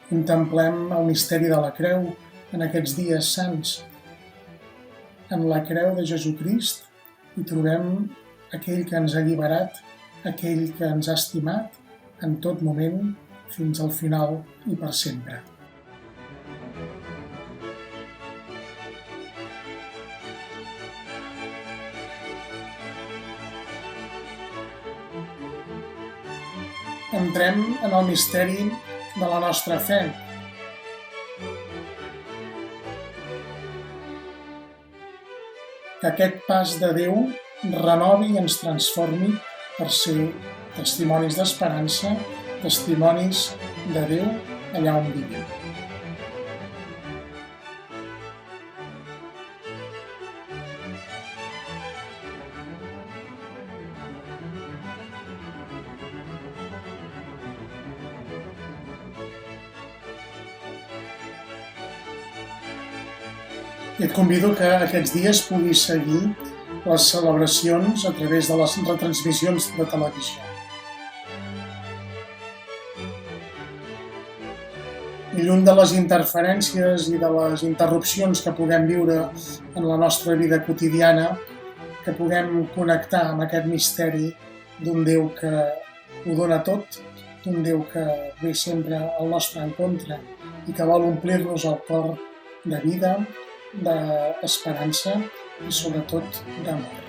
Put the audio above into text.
Contemplem el misteri de la creu en aquests dies sants. En la creu de Jesucrist hi trobem aquell que ens ha alliberat, aquell que ens ha estimat en tot moment, fins al final i per sempre. Entrem en el misteri de la nostra fe. Que aquest pas de Déu renovi i ens transformi per ser testimonis d'esperança, testimonis de Déu allà on vivim. I et convido que aquests dies puguis seguir les celebracions a través de les retransmissions de televisió. I lluny de les interferències i de les interrupcions que puguem viure en la nostra vida quotidiana, que puguem connectar amb aquest misteri d'un Déu que ho dona tot, d'un Déu que ve sempre al nostre encontre i que vol omplir-nos el cor de vida, d'esperança i sobretot d'amor.